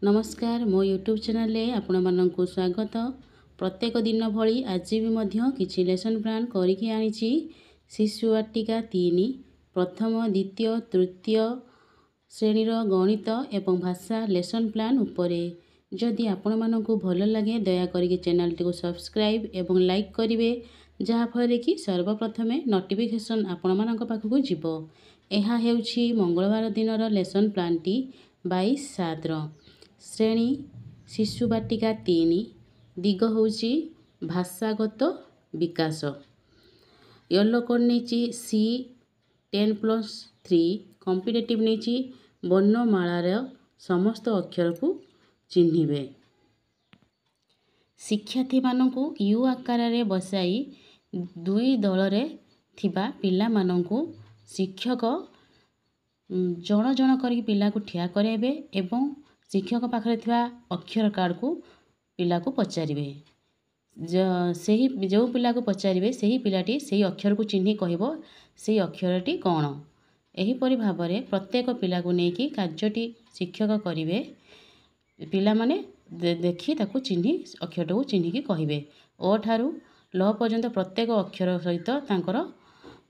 नमस्कार मो YouTube channel आपण मानक स्वागत। प्रत्येक दिन भली आज भी किसी लेसन प्लान करके आनी। शिशु वाटिका 3 प्रथम द्वितीय तृतीय श्रेणीर गणित एवं भाषा लेसन प्लान उपरे। जदि आपण मानक भल लगे दयाकोरी चैनल टी सब्सक्राइब एवं लाइक करेंगे, जहाँफल कि सर्वप्रथमे नोटिफिकेशन आपण मानक पाखक जीव। यह हेउछि मंगलवार दिनर लेसन प्लान टी 22/7 श्रेणी शिशु वाटिका 3 दिग होउछि भाषागत विकास। येलो कोड नहीं सी 10+3 कॉम्पिटिटिव नहीं वर्णमालार समस्त अक्षर को चिन्हिबे। शिक्षार्थी मानकु यू आकार रे बसाई दुई दल रे थिबा पिला मानकु शिक्षक जण जण करी पिला को ठिया करेबे एवं शिक्षक पाखरे थिबा अक्षर कार्ड को पिला को पचारिबे। जो पिला को पचारिबे सही पिलाटी सही अक्षर को चिन्हि कहबो सही अक्षरटी कौन। एहीपरि भाबरे प्रत्येक पिला को नेकी कार्यटी शिक्षक करिवे। पिला माने देखि ताकू चिन्हि अक्षर को चिन्हिकी कहिबे। ओ ठारू ल पर्यंत प्रत्येक अक्षर सहित तांकर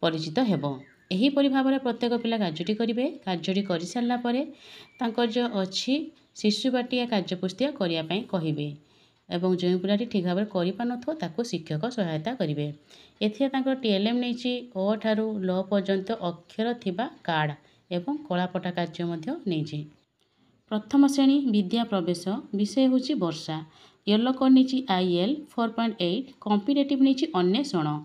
परिचित हेबो। एहीपरि भाबरे प्रत्येक पिला कार्यटी करिवे। कार्यटी करि सारला परे तांकर जो अछि शिशु वाटिका कार्यपुस्तिका करिया पई कहिबे एवं जो पिलाटी ठीक भाव करि पानथो ताको शिक्षक सहायता करिवे। एथिया तांकर टीएलएम नेछि ओ ठारू ल पर्यंत अक्षर थिबा कार्ड एवं कलापटा कार्य मध्य नेछि। प्रथम श्रेणी विद्या प्रवेश विषय होछि वर्षा। येलो कोड नेछि आईएल 4.8 कॉम्पिटिटिव नेछि अन्वेषण।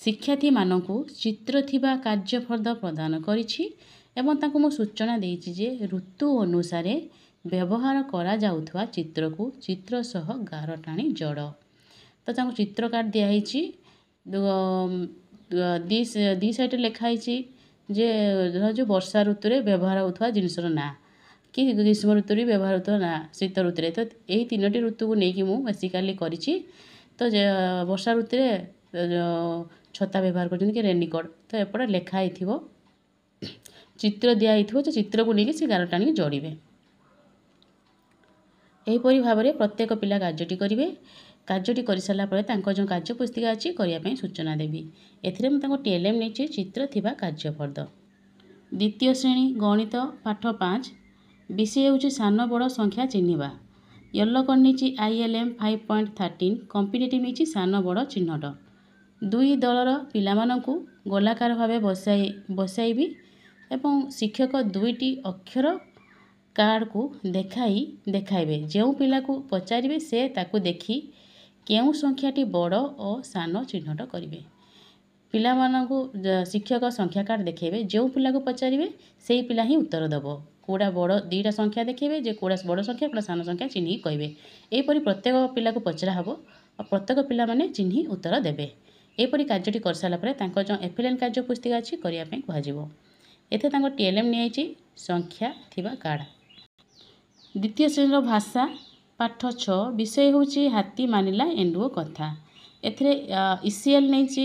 शिक्षार्थी मानकु चित्र थिबा कार्यफल प्रदान करिछि एवं तांको मो सूचना देछि जे ऋतु अनुसार व्यवहार करा जाउथवा चित्र को चित्र सह गार टाणी जड़। तो तांको चित्र कार्ड दिया हिछि दी साइड लिखाई जे जो वर्षा ऋतु रे व्यवहार होथवा जिनसर ना कि ग्रीष्म ऋतु रे व्यवहार होथवा ना शीत ऋतु रे। तो एही तीनोटी ऋतु को नेकी मु बेसिकली करिछि। तो वर्षा ऋतु रे छता व्यवहार करछन कि रेनकोट। तो एपटे लिखा हिथिबो चित्र दिया हिथिबो तो चित्र को नेकी से गार टाणी जोड़िबे। एहीपरि भाबरे प्रत्येक पिला कार्यटी करिवे। कार्यटी करि सारला परे तांको जो कार्यपुस्तिका अछि करिया पई सूचना देबी। एथिरे म तांको टीएलएम नेछि चित्र थिबा कार्यफल। द्वितीय श्रेणी गणित पाठ 5 विषय होछि सान बड़ संख्या चिन्हिबा। येलो कोड नेछि आईएलएम 5.13 कॉम्पिटिटिव नेछि सान बड़ चिन्हट। दुई दलर पिला मानकु गोलाकार भावे बसाइबी एवं शिक्षक दुईटी अक्षर कार्ड को देखाइबे। जो पिला को पचारिबे से ताकू देखि केउ संख्याटी बड़ और सान चिन्हट करिवे। पिला मानकु शिक्षक संख्या कार्ड देखेबे। जो पिला को पचारिबे सेही पिला ही उत्तर दबो। कोडा बड़ दीटा संख्या देखेबे जे कोडा बड़ संख्या कोडा सान संख्या चिन्हि कहबे। एहीपरि प्रत्येक पिला को पचरा हबो और प्रत्येक पिला माने चिन्हि उत्तर देबे। एहीपरि कार्यटी कर साला परे तांको जो एफएलएन कार्य पुस्तिका अछि करिया पई कहजिवो। एथे तांको टीएलएम नियाइछि संख्या थिबा कार्ड। द्वितीय श्रेणी भाषा पाठ 6 विषय होछि हाथी मानिला एंडुओ कथा। एथिरे ईसीएल नेछि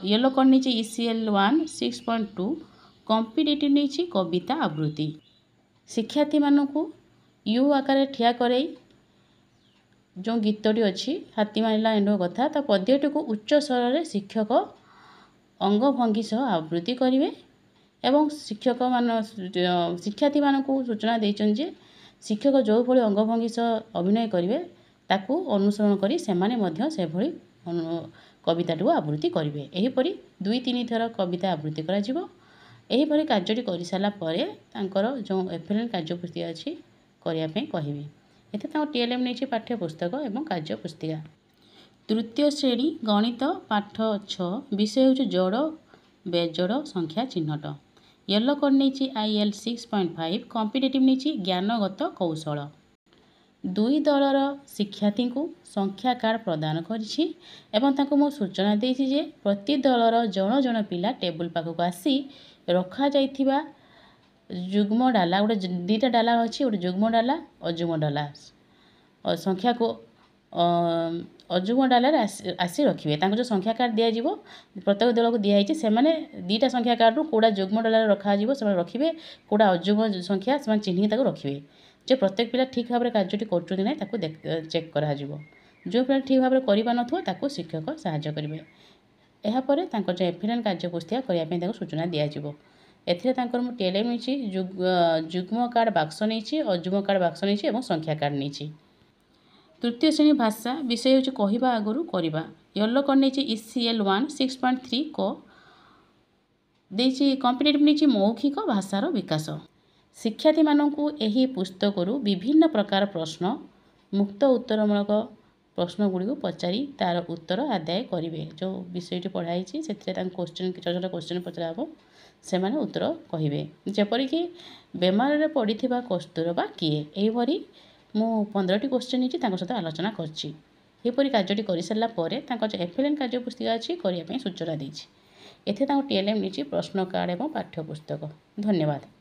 येलो कोड नेछि ईसीएल 1 6.2 कॉम्पिटिटिव नेछि कविता आवृत्ति। शिक्षार्थी मानकु यू आकार ठिया करई जो गीतटी अछि हाथी मानिला एंडुओ कथा ता पद्यटी को उच्च स्वर रे शिक्षक अंग भंगी सह आवृत्ति करिवे एवं शिक्षार्थी मानकु सूचना दैछन जे शिक्षक जो भली अंग भंगी सह अभिनय करिवे ताकू अनुसरण करी सेमाने मध्य से भली कविताटी आवृत्ति करिवे। एहीपरि 2-3 थर कविता आवृत्ति करा जिवो। एहीपरि कार्यटी करि साला परे तांकर जो एफएलएन कार्यपुस्तिका अछि करिया पई कहिबे। एते तांको टीएलएम नेछि पाठ्य पुस्तक एवं कार्य पुस्तिका। तृतीय श्रेणी गणित पाठ 6 विषय होछि जोड़ बेजोड़ संख्या चिन्हट। येलो कोड नेछि आईएल 6.5 कॉम्पिटिटिव नेछि ज्ञानगत कौशल। दुई दलर शिक्षार्थी को संख्या कार्ड प्रदान करिछि एवं तांको मो सूचना देछि जे प्रति दलर जण जण पिला टेबल पाखक आसी रखा जाइथिबा जुग्म डाला गोटे दीटा डाला अछि गोटे जुग्म डाला अजुग्म डाला और संख्या को अजुग्म डाला आसी रखिए। तांको जो संख्या कार्ड दिया जिवो प्रत्येक दल को दिया से माने दीटा संख्या कार्ड कोड़ा जुग्म डाला रखा जिवो से रखिए कोड़ा अजुग्म संख्या से चिन्हि ताको रखिए। ଯେ ପ୍ରତ୍ୟେକ ପିଲା ଠିକ୍ ଭାବରେ କାର୍ଯ୍ୟଟି କରୁଛନ୍ତି ନାହିଁ ତାକୁ ଚେକ୍ କରାଯିବ। ଯେଉଁ ପିଲା ଠିକ୍ ଭାବରେ କରିପାରୁନଥିବ ତାକୁ ଶିକ୍ଷକ ସାହାଯ୍ୟ କରିବେ। ଏହାପରେ ତାଙ୍କର ଯେଉଁ ଏଫିଡାଭିଟ୍ କାର୍ଯ୍ୟ ପୁସ୍ତିକା କରିବା ପାଇଁ ତାଙ୍କୁ ସୂଚନା ଦିଆଯିବ। ଏଥିରେ ତାଙ୍କର ମୁଁ ଟିଏଲ୍ଏମ୍ ନେଇଛି, ଯୁଗ୍ମ କାର୍ଡ଼ ବାକ୍ସ ନେଇଛି, ଅଯୁଗ୍ମ କାର୍ଡ଼ ବାକ୍ସ ନେଇଛି ଏବଂ ସଂଖ୍ୟା କାର୍ଡ଼ ନେଇଛି। ତୃତୀୟ ଶ୍ରେଣୀ ଭାଷା ବିଷୟ ହେଉଛି କହିବା ଆଗରୁ କରିବା। ୟେଲୋ କାର୍ଡ଼ ନେଇଛି ECL 1 6.3 କ ଦେଇଛି। କମ୍ପିଟେଟିଭ୍ ନେଇଛି ମୌଖିକ ଭାଷାର ବିକାଶ। ଶିକ୍ଷାର୍ଥୀମାନଙ୍କୁ ଏହି ପୁସ୍ତକରୁ ବିଭିନ୍ନ ପ୍ରକାର ପ୍ରଶ୍ନ, ମୁକ୍ତ ଉତ୍ତରମୂଳକ ପ୍ରଶ୍ନଗୁଡ଼ିକୁ ପଚାରି ତା'ର ଉତ୍ତର ଆଦାୟ କରିବେ। ଯେଉଁ ବିଷୟଟି ପଢ଼ା ହେଇଛି ସେଥିରେ ତାଙ୍କୁ ଛୋଟ କୋଶ୍ଚିନ୍ ପଚରା ହେବ, ସେମାନେ ଉତ୍ତର କହିବେ। ଯେପରିକି ବେମାରରେ ପଡ଼ିଥିବା କସ୍ତୁରବା କିଏ? ଏହିପରି ମୁଁ 15ଟି କୋଶ୍ଚିନ୍ ନେଇଛି ତାଙ୍କ ସହିତ ଆଲୋଚନା କରିଛି। ଏହିପରି କାର୍ଯ୍ୟଟି କରିସାରିଲା ପରେ ତାଙ୍କର ଯେଉଁ ଏଫିଡାଭିଟ୍ କାର୍ଯ୍ୟ ପୁସ୍ତିକା ଅଛି କରିବା ପାଇଁ ସୂଚନା ଦେଇଛି। ଏଥିରେ ତାଙ୍କ ଟିଏଲ୍ଏମ୍ ନେଇଛି ପ୍ରଶ୍ନ କାର୍ଡ଼ ଏବଂ ପାଠ୍ୟପୁସ୍ତକ। ଧନ୍ୟବାଦ।